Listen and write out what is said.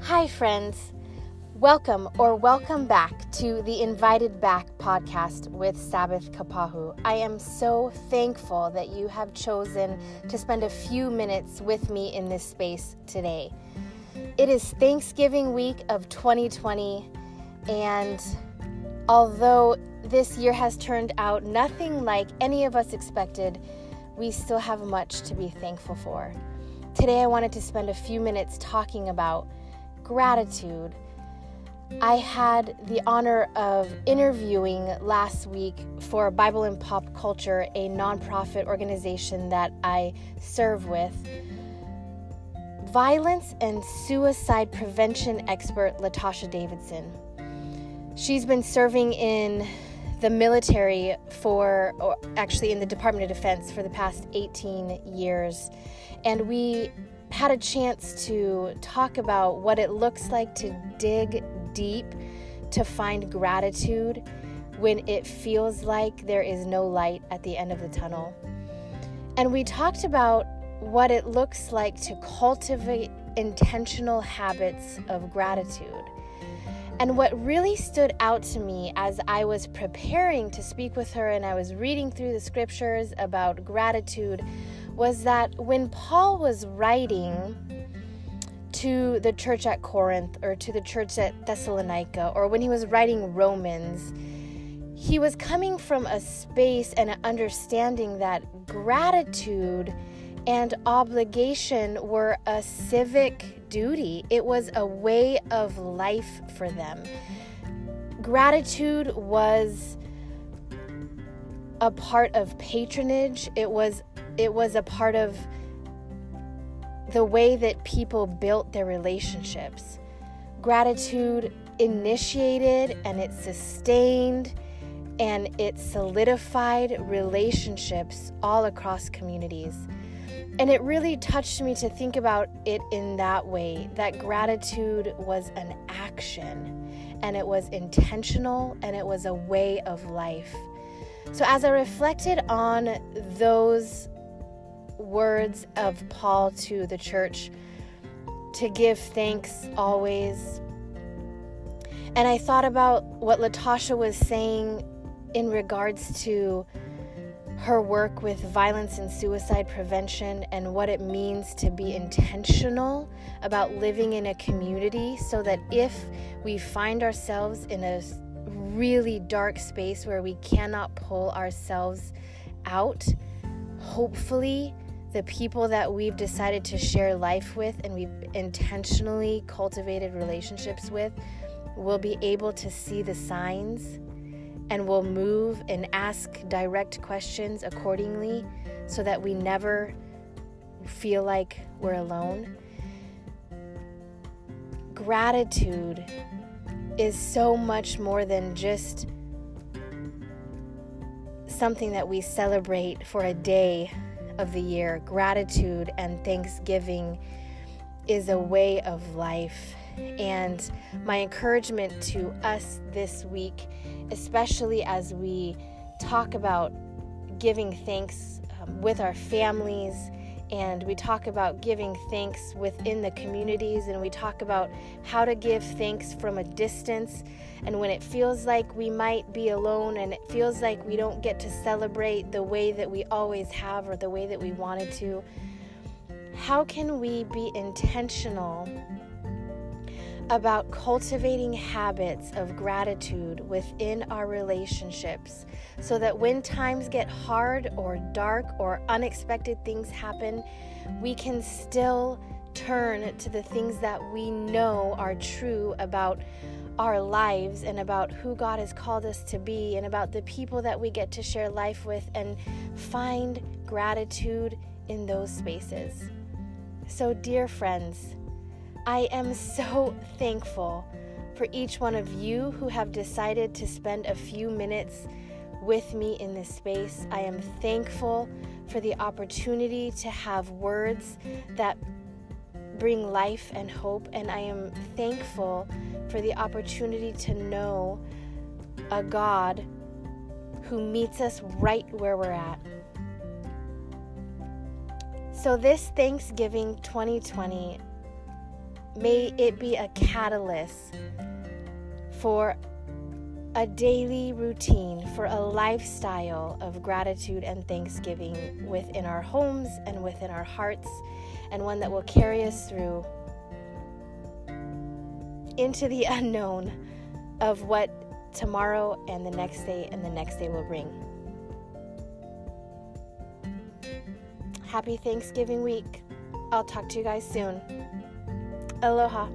Hi, friends. Welcome back to the Invited Back podcast with Sabbath Kapahu. I am so thankful that you have chosen to spend a few minutes with me in this space today. It is Thanksgiving week of 2020, and although this year has turned out nothing like any of us expected, we still have much to be thankful for. Today, I wanted to spend a few minutes talking about gratitude. I had the honor of interviewing last week for Bible and Pop Culture, a nonprofit organization that I serve with, violence and suicide prevention expert Latasha Davinson. She's been serving in the military in the Department of Defense for the past 18 years. And we had a chance to talk about what it looks like to dig deep to find gratitude when it feels like there is no light at the end of the tunnel. And we talked about what it looks like to cultivate intentional habits of gratitude. And what really stood out to me as I was preparing to speak with her and I was reading through the scriptures about gratitude was that when Paul was writing to the church at Corinth or to the church at Thessalonica, or when he was writing Romans, he was coming from a space and an understanding that gratitude and obligation were a civic duty. It was a way of life for them. Gratitude was a part of patronage. It was a part of the way that people built their relationships. Gratitude initiated and it sustained and it solidified relationships all across communities. And it really touched me to think about it in that way, that gratitude was an action and it was intentional and it was a way of life. So as I reflected on those words of Paul to the church, to give thanks always, and I thought about what Latasha was saying in regards to her work with violence and suicide prevention and what it means to be intentional about living in a community so that if we find ourselves in a really dark space where we cannot pull ourselves out, hopefully the people that we've decided to share life with and we've intentionally cultivated relationships with will be able to see the signs and will move and ask direct questions accordingly so that we never feel like we're alone. Gratitude is so much more than just something that we celebrate for a day of the year. Gratitude and thanksgiving is a way of life. And my encouragement to us this week, especially as we talk about giving thanks with our families, and we talk about giving thanks within the communities, and we talk about how to give thanks from a distance, and when it feels like we might be alone and it feels like we don't get to celebrate the way that we always have or the way that we wanted to, how can we be intentional about cultivating habits of gratitude within our relationships so that when times get hard or dark or unexpected things happen, we can still turn to the things that we know are true about our lives and about who God has called us to be and about the people that we get to share life with, and find gratitude in those spaces. So, dear friends, I am so thankful for each one of you who have decided to spend a few minutes with me in this space. I am thankful for the opportunity to have words that bring life and hope, and I am thankful for the opportunity to know a God who meets us right where we're at. So this Thanksgiving 2020, May it be a catalyst for a daily routine, for a lifestyle of gratitude and thanksgiving within our homes and within our hearts, and one that will carry us through into the unknown of what tomorrow and the next day and the next day will bring. Happy Thanksgiving week. I'll talk to you guys soon. Aloha.